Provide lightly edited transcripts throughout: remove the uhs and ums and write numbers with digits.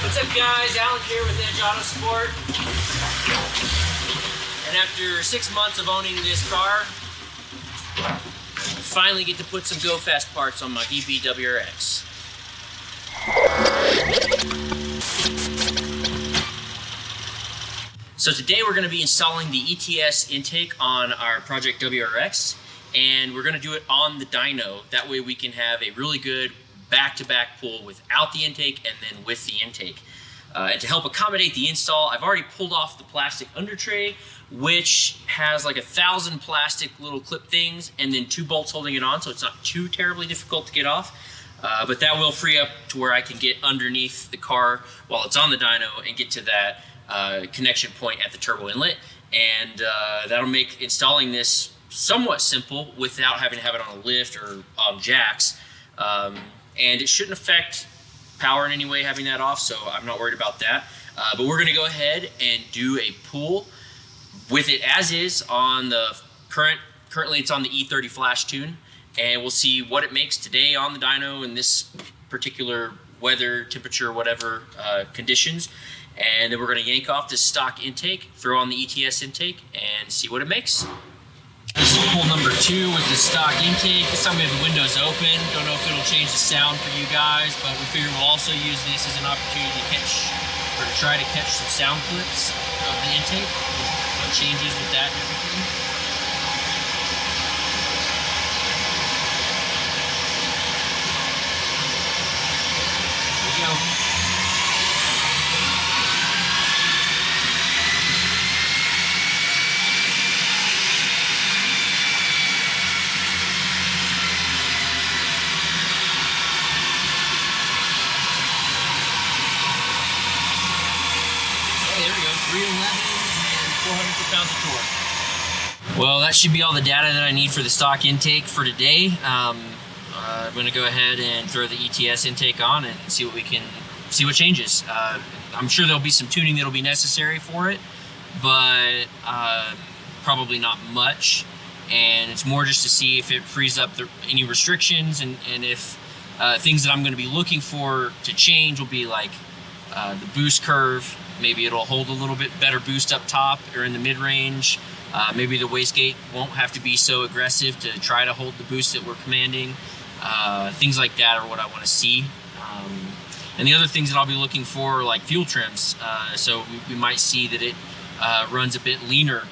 What's up guys, Alan here with Edge Autosport. And after 6 months of owning this car, I finally get to put some Go Fast parts on my VB WRX. So today we're going to be installing the ETS intake on our Project WRX, and we're going to do it on the dyno. That way we can have a really good back-to-back pull without the intake and then with the intake. And to help accommodate the install, I've already pulled off the plastic under tray, which has like 1,000 plastic little clip things and then 2 bolts holding it on, so it's not too terribly difficult to get off. But that will free up to where I can get underneath the car while it's on the dyno and get to that connection point at the turbo inlet. And that'll make installing this somewhat simple without having to have it on a lift or on jacks. And it shouldn't affect power in any way having that off, so I'm not worried about that. But we're gonna go ahead and do a pull with it as is on the currently it's on the E30 flash tune, and we'll see what it makes today on the dyno in this particular weather, temperature, whatever conditions. And then we're gonna yank off this stock intake, throw on the ETS intake, and see what it makes. This is pull number 2 with the stock intake. This time we have the windows open. Don't know if it'll change the sound for you guys, but we figured we'll also use this as an opportunity to try to catch some sound clips of the intake, what changes with that and everything. Here we go. There we go, 311 and 400 foot-pounds of torque. Well, that should be all the data that I need for the stock intake for today. I'm gonna go ahead and throw the ETS intake on and see what changes. I'm sure there'll be some tuning that'll be necessary for it, but probably not much. And it's more just to see if it frees up any restrictions, and if things that I'm gonna be looking for to change will be like the boost curve. Maybe it'll hold a little bit better boost up top or in the mid-range. Maybe the wastegate won't have to be so aggressive to try to hold the boost that we're commanding. Things like that are what I want to see. And the other things that I'll be looking for are like fuel trims. So we might see that it runs a bit leaner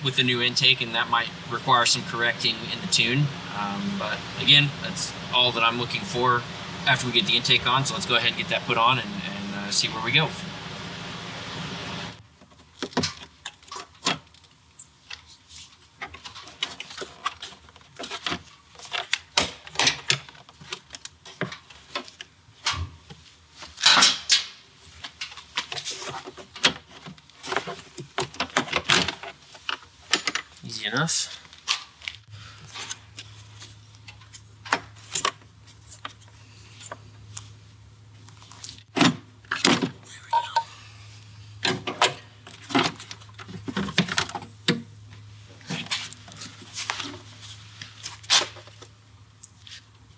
with the new intake, and that might require some correcting in the tune. But again, that's all that I'm looking for after we get the intake on. So let's go ahead and get that put on and see where we go. Easy enough.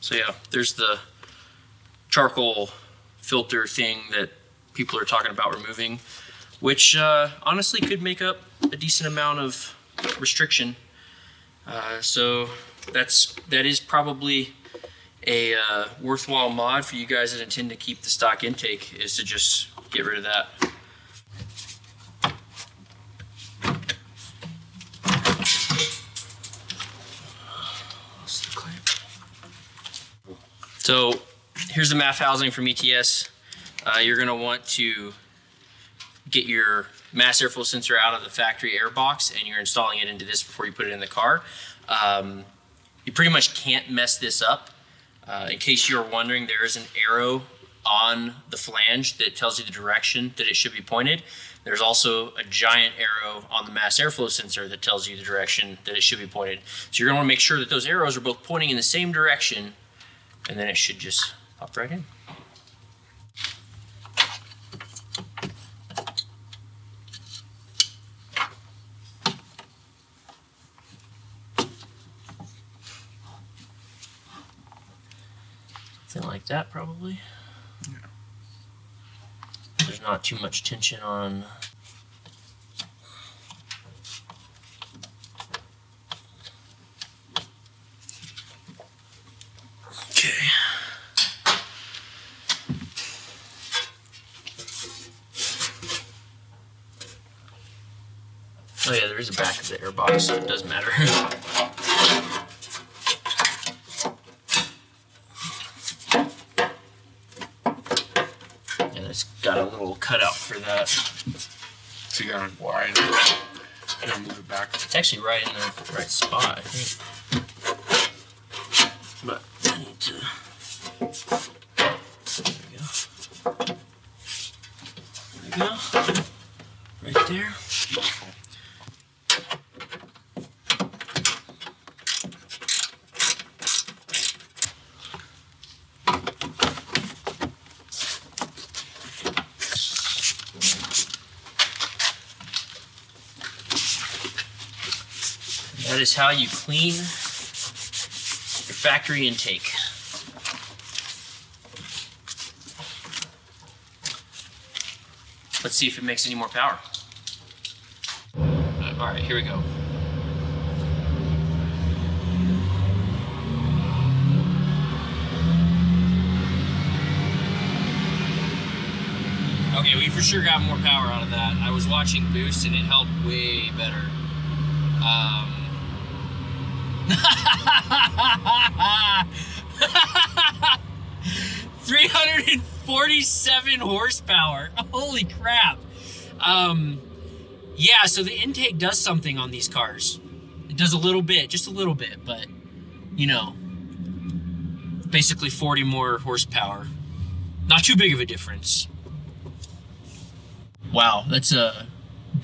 So yeah, there's the charcoal filter thing that people are talking about removing, which honestly could make up a decent amount of restriction. So that is probably a worthwhile mod for you guys that intend to keep the stock intake, is to just get rid of that. So here's the MAF housing from ETS. You're going to want to get your mass airflow sensor out of the factory Airbox, and you're installing it into this before you put it in the car. You pretty much can't mess this up. In case you're wondering, there is an arrow on the flange that tells you the direction that it should be pointed. There's also a giant arrow on the mass airflow sensor that tells you the direction that it should be pointed. So you're going to want to make sure that those arrows are both pointing in the same direction, and then it should just pop right in. Something like that, probably. Yeah. there's not too much tension on. Okay. Oh yeah, there is a back of the airbox, so it does matter. And it's got a little cutout for that. So you gotta wide. You gotta move it back. It's actually right in the right spot, I think. But I need to. There we go. There we go. Right there. That is how you clean your factory intake. Let's see if it makes any more power. All right, here we go. Okay, we for sure got more power out of that. I was watching Boost and it held way better. 347 horsepower. Holy crap. Yeah, so the intake does something on these cars. It does a little bit, just a little bit, but you know, basically 40 more horsepower. Not too big of a difference. Wow, that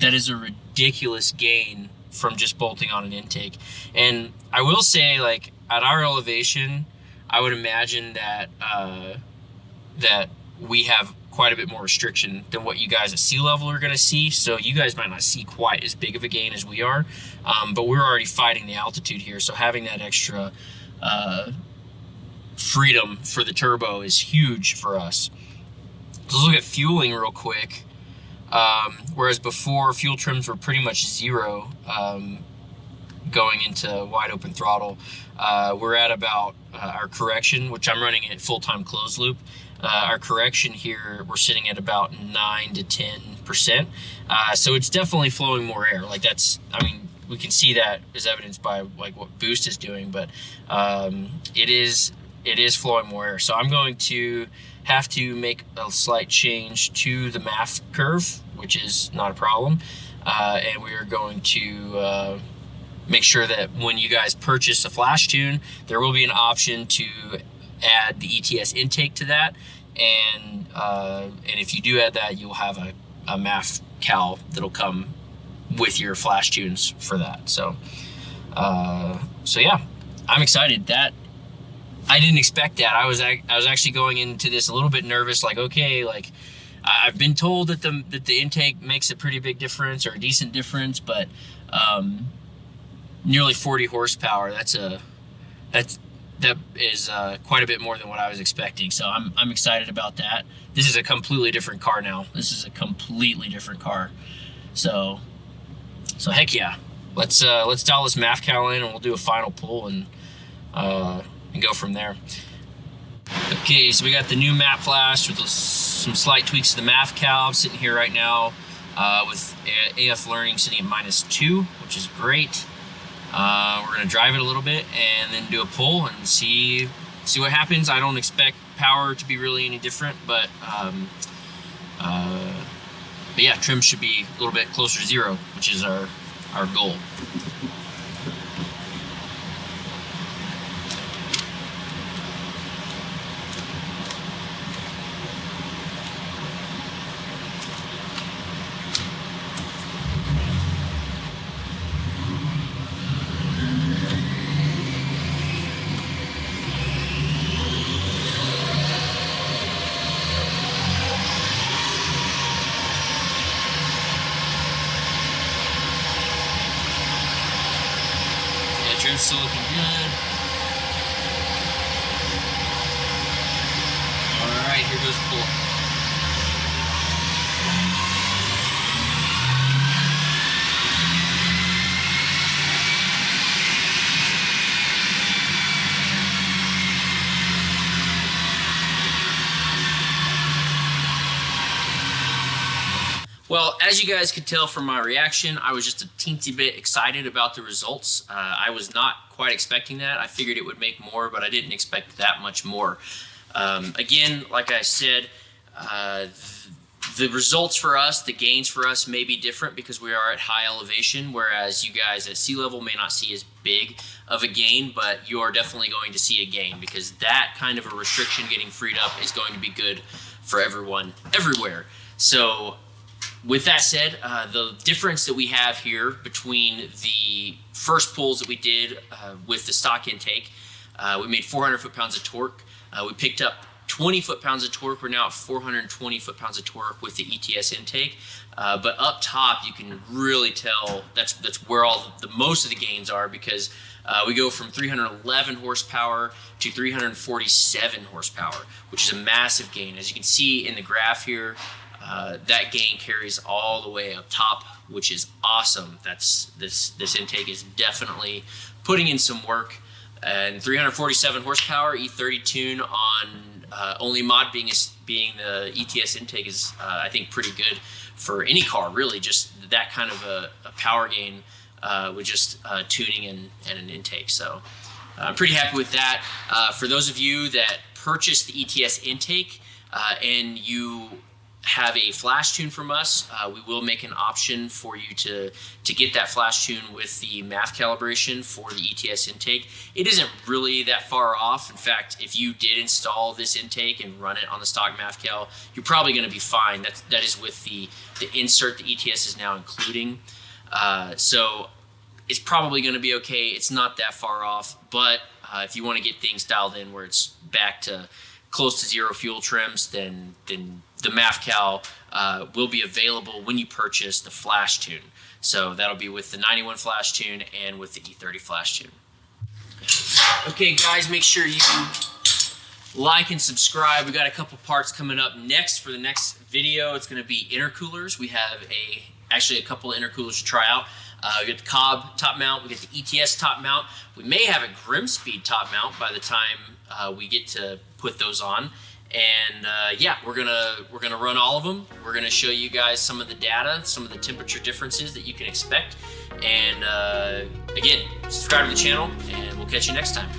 is a ridiculous gain from just bolting on an intake. And I will say, like, at our elevation, I would imagine that that we have quite a bit more restriction than what you guys at sea level are going to see. So you guys might not see quite as big of a gain as we are, but we're already fighting the altitude here. So having that extra freedom for the turbo is huge for us. Let's look at fueling real quick. Whereas before, fuel trims were pretty much zero going into wide open throttle. We're at about our correction, which I'm running at full-time closed loop. Our correction here, we're sitting at about 9 to 10%. So it's definitely flowing more air. Like that's, I mean, we can see that as evidenced by like what Boost is doing, but it is flowing more air. So I'm going to have to make a slight change to the MAF curve, which is not a problem. And we are going to make sure that when you guys purchase a flash tune, there will be an option to add the ETS intake to that. And if you do add that, you'll have a MAF cal that'll come with your flash tunes for that. So yeah, I'm excited. That I didn't expect that. I was actually going into this a little bit nervous, like, okay, like I've been told that the intake makes a pretty big difference or a decent difference, but nearly 40 horsepower. That is quite a bit more than what I was expecting. So I'm excited about that. This is a completely different car now. This is a completely different car. So heck yeah. Let's dial this MAF cal in and we'll do a final pull and go from there. Okay, so we got the new map flash with some slight tweaks to the MAF cal. I'm sitting here right now with AF learning sitting at -2, which is great. We're gonna drive it a little bit and then do a pull and see what happens. I don't expect power to be really any different, but yeah, trim should be a little bit closer to 0, which is our goal. Trim's still looking good. Alright, here goes the pull. Well, as you guys could tell from my reaction, I was just a teensy bit excited about the results. I was not quite expecting that. I figured it would make more, but I didn't expect that much more. Again, like I said, the results for us, the gains for us may be different because we are at high elevation, whereas you guys at sea level may not see as big of a gain, but you are definitely going to see a gain because that kind of a restriction getting freed up is going to be good for everyone, everywhere. So with that said, the difference that we have here between the first pulls that we did with the stock intake, we made 400 foot-pounds of torque. We picked up 20 foot-pounds of torque. We're now at 420 foot-pounds of torque with the ETS intake. But up top, you can really tell that's where most of the gains are because we go from 311 horsepower to 347 horsepower, which is a massive gain. As you can see in the graph here, that gain carries all the way up top, which is awesome. This intake is definitely putting in some work. And 347 horsepower E30 tune on only mod being the ETS intake is I think pretty good for any car, really. Just that kind of a power gain with just tuning and an intake. So I'm pretty happy with that. For those of you that purchased the ETS intake and you have a flash tune from us, we will make an option for you to get that flash tune with the MAF calibration for the ETS intake. It isn't really that far off. In fact, if you did install this intake and run it on the stock MAF cal, you're probably going to be fine. That is with the insert the ETS is now including. So it's probably going to be okay. It's not that far off, but if you want to get things dialed in where it's back to close to zero fuel trims, then the MAF cal will be available when you purchase the flash tune. So that'll be with the 91 flash tune and with the E30 flash tune. Okay guys, make sure you like and subscribe. We got a couple parts coming up next for the next video. It's going to be intercoolers. We have actually a couple of intercoolers to try out. We get the Cobb top mount, we get the ETS top mount. We may have a Grimspeed top mount by the time we get to put those on. And yeah, we're gonna run all of them. We're gonna show you guys some of the data, some of the temperature differences that you can expect. And again, subscribe to the channel, and we'll catch you next time.